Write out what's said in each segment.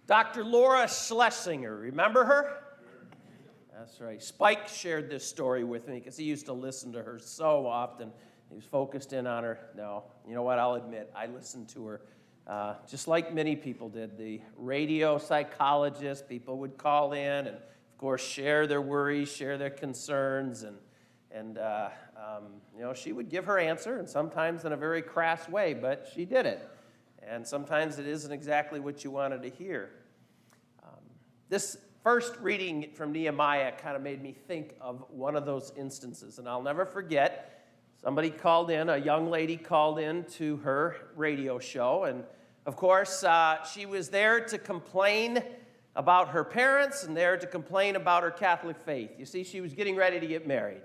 Dr. Laura Schlesinger, remember her? That's right. Spike shared this story with me because he used to listen to her so often. He was focused in on her. No, you know what? I'll admit, I listened to her just like many people did. The radio psychologist, people would call in and, of course, share their worries, share their concerns, and she would give her answer, and sometimes in a very crass way, but she did it. And sometimes it isn't exactly what you wanted to hear. This first reading from Nehemiah kind of made me think of one of those instances, and I'll never forget. Somebody called in, a young lady called in to her radio show, and of course, she was there to complain about her parents and there to complain about her Catholic faith. You see, she was getting ready to get married.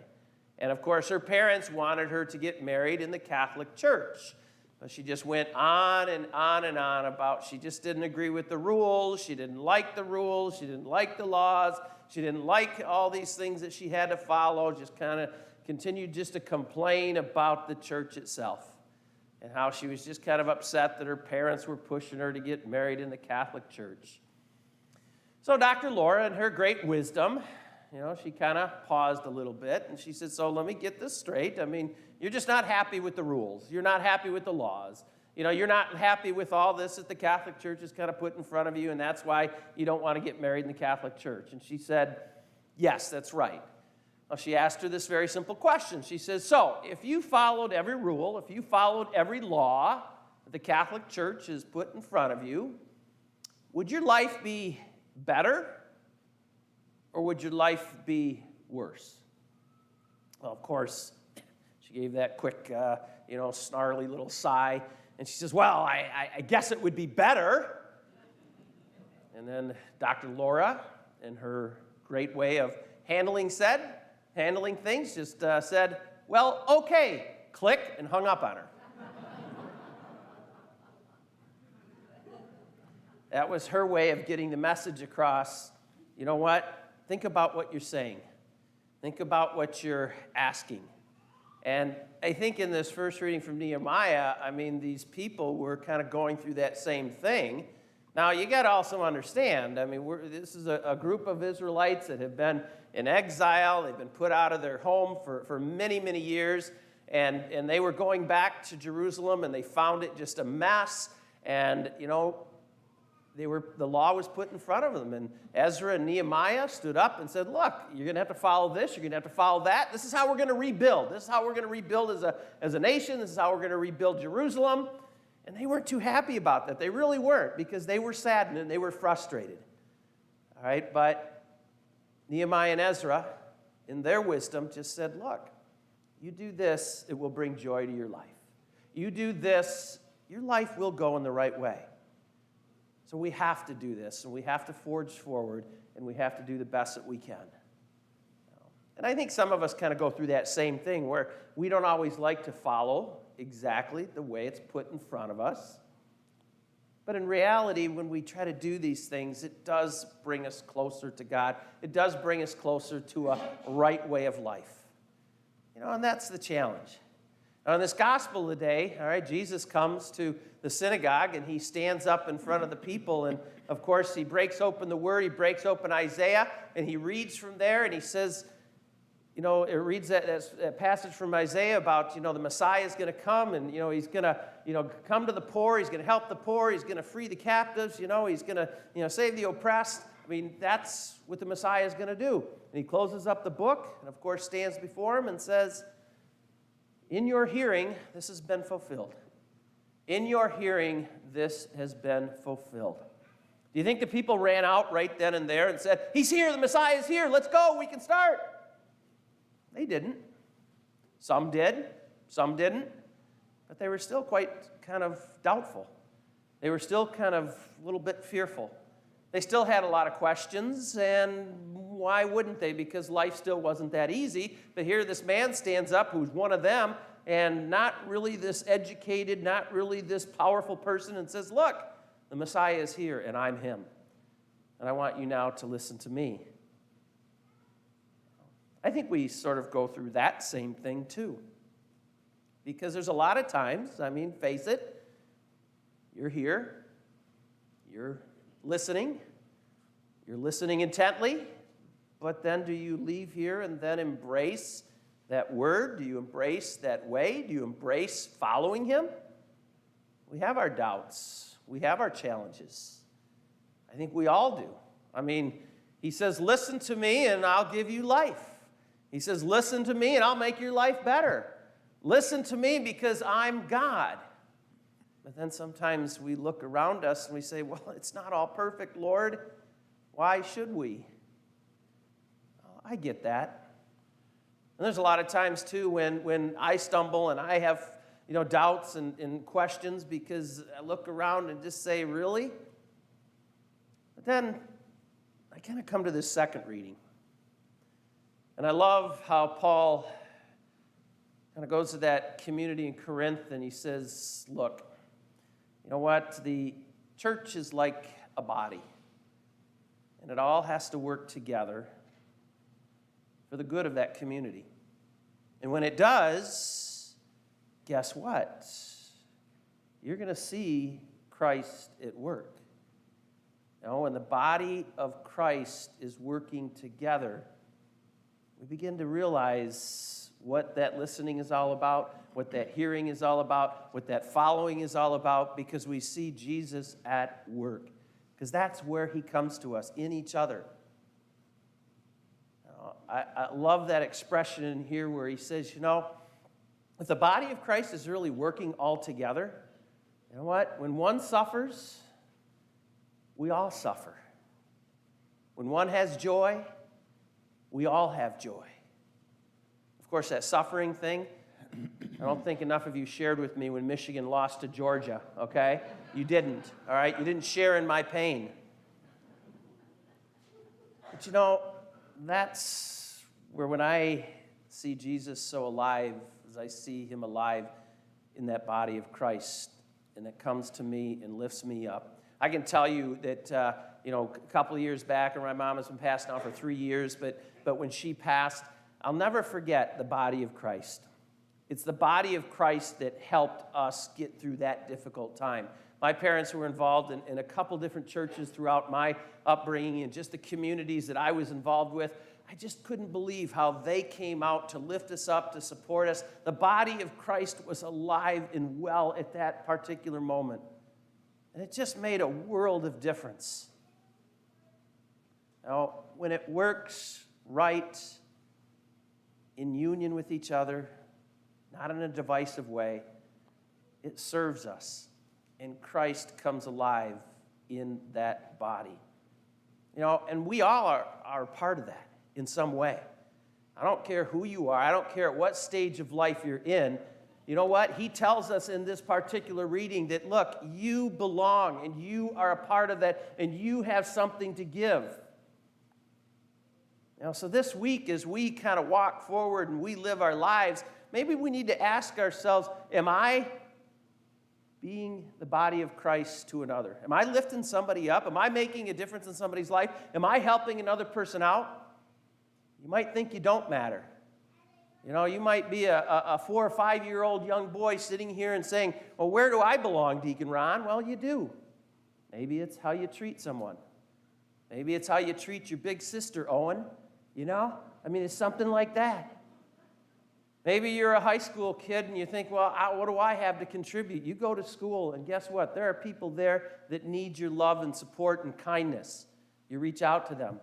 And of course, her parents wanted her to get married in the Catholic Church. But she just went on and on and on about she just didn't agree with the rules, she didn't like the rules, she didn't like the laws, she didn't like all these things that she had to follow, just kind of continued just to complain about the church itself and how she was just kind of upset that her parents were pushing her to get married in the Catholic Church. So Dr. Laura, in her great wisdom, she kind of paused a little bit, and she said, so let me get this straight. I mean, you're just not happy with the rules. You're not happy with the laws. You're not happy with all this that the Catholic Church has kind of put in front of you, and that's why you don't want to get married in the Catholic Church. And she said, yes, that's right. Well, she asked her this very simple question. She says, so if you followed every rule, if you followed every law that the Catholic Church has put in front of you, would your life be better? Or would your life be worse? Well, of course, she gave that quick, snarly little sigh. And she says, well, I guess it would be better. And then Dr. Laura, in her great way of handling things, just said, well, okay, click, and hung up on her. That was her way of getting the message across. You know what? Think about what you're saying. Think about what you're asking. And I think in this first reading from Nehemiah, these people were kind of going through that same thing. Now, you got to also understand, this is a group of Israelites that have been in exile. They've been put out of their home for many, many years. And they were going back to Jerusalem, and they found it just a mess. And, the law was put in front of them, and Ezra and Nehemiah stood up and said, look, you're going to have to follow this, you're going to have to follow that. This is how we're going to rebuild. This is how we're going to rebuild as a nation. This is how we're going to rebuild Jerusalem. And they weren't too happy about that. They really weren't, because they were saddened and they were frustrated. All right, but Nehemiah and Ezra, in their wisdom, just said, look, you do this, it will bring joy to your life. You do this, your life will go in the right way. So we have to do this, and we have to forge forward, and we have to do the best that we can. And I think some of us kind of go through that same thing where we don't always like to follow exactly the way it's put in front of us. But in reality, when we try to do these things, it does bring us closer to God. It does bring us closer to a right way of life. And that's the challenge. Now, in this gospel today, all right, Jesus comes to the synagogue, and he stands up in front of the people, and of course, he breaks open the word, he breaks open Isaiah, and he reads from there, and he says, it reads that passage from Isaiah about, the Messiah is going to come, and, he's going to, come to the poor, he's going to help the poor, he's going to free the captives, he's going to, save the oppressed. That's what the Messiah is going to do. And he closes up the book, and of course, stands before him and says, in your hearing, this has been fulfilled. In your hearing, this has been fulfilled. Do you think the people ran out right then and there and said, he's here, the Messiah is here, let's go, we can start? They didn't. Some did, some didn't. But they were still quite kind of doubtful. They were still kind of a little bit fearful. They still had a lot of questions, and why wouldn't they? Because life still wasn't that easy. But here this man stands up who's one of them, and not really this educated, not really this powerful person, and says, look, the Messiah is here, and I'm him. And I want you now to listen to me. I think we sort of go through that same thing too. Because there's a lot of times, face it, you're here, you're listening. You're listening intently, but then do you leave here and then embrace that word? Do you embrace that way? Do you embrace following him? We have our doubts. We have our challenges. I think we all do. I mean, he says, listen to me and I'll give you life. He says, listen to me and I'll make your life better. Listen to me because I'm God. But then sometimes we look around us and we say, well, it's not all perfect, Lord. Why should we? Oh, I get that. And there's a lot of times, too, when I stumble and I have, doubts and questions because I look around and just say, really? But then I kind of come to this second reading. And I love how Paul kind of goes to that community in Corinth and he says, look, you know what? The church is like a body. And it all has to work together for the good of that community. And when it does, guess what? You're going to see Christ at work. When the body of Christ is working together, we begin to realize what that listening is all about, what that hearing is all about, what that following is all about, because we see Jesus at work. Because that's where he comes to us, in each other. I love that expression in here where he says, if the body of Christ is really working all together, you know what? When one suffers, we all suffer. When one has joy, we all have joy. Of course, that suffering thing, I don't think enough of you shared with me when Michigan lost to Georgia, okay? You didn't, all right? You didn't share in my pain. But that's where when I see Jesus so alive, as I see him alive in that body of Christ, and it comes to me and lifts me up. I can tell you that, a couple of years back, and my mom has been passed now for 3 years, but when she passed, I'll never forget the body of Christ. It's the body of Christ that helped us get through that difficult time. My parents were involved in a couple different churches throughout my upbringing and just the communities that I was involved with. I just couldn't believe how they came out to lift us up, to support us. The body of Christ was alive and well at that particular moment. And it just made a world of difference. When it works right, in union with each other, not in a divisive way, it serves us. And Christ comes alive in that body. And we all are part of that in some way. I don't care who you are. I don't care at what stage of life you're in. You know what? He tells us in this particular reading that, look, you belong and you are a part of that and you have something to give. So this week, as we kind of walk forward and we live our lives, maybe we need to ask ourselves, am I being the body of Christ to another? Am I lifting somebody up? Am I making a difference in somebody's life? Am I helping another person out? You might think you don't matter. You might be a 4 or 5-year-old young boy sitting here and saying, well, where do I belong, Deacon Ron? Well, you do. Maybe it's how you treat someone. Maybe it's how you treat your big sister, Owen. It's something like that. Maybe you're a high school kid and you think, well, what do I have to contribute? You go to school and guess what? There are people there that need your love and support and kindness. You reach out to them.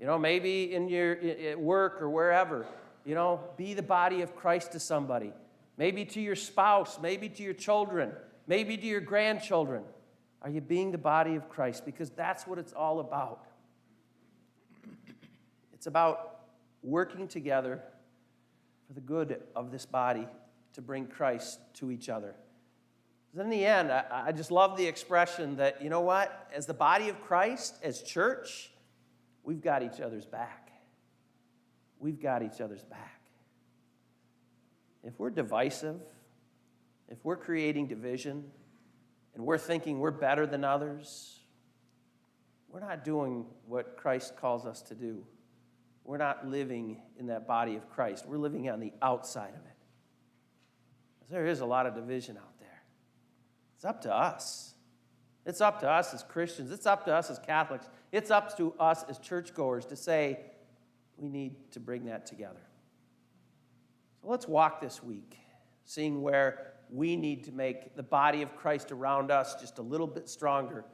Maybe at work or wherever, be the body of Christ to somebody. Maybe to your spouse, maybe to your children, maybe to your grandchildren. Are you being the body of Christ? Because that's what it's all about. It's about working together for the good of this body to bring Christ to each other. Because in the end, I just love the expression that, you know what? As the body of Christ, as church, we've got each other's back. We've got each other's back. If we're divisive, if we're creating division, and we're thinking we're better than others, we're not doing what Christ calls us to do. We're not living in that body of Christ. We're living on the outside of it. There is a lot of division out there. It's up to us. It's up to us as Christians. It's up to us as Catholics. It's up to us as churchgoers to say we need to bring that together. So let's walk this week, seeing where we need to make the body of Christ around us just a little bit stronger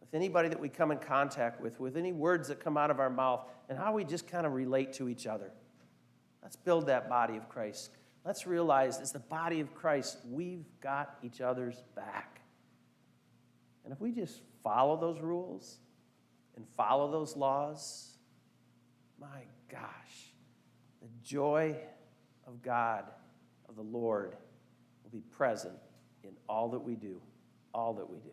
with anybody that we come in contact with any words that come out of our mouth, and how we just kind of relate to each other. Let's build that body of Christ. Let's realize as the body of Christ, we've got each other's back. And if we just follow those rules and follow those laws, my gosh, the joy of God, of the Lord, will be present in all that we do, all that we do.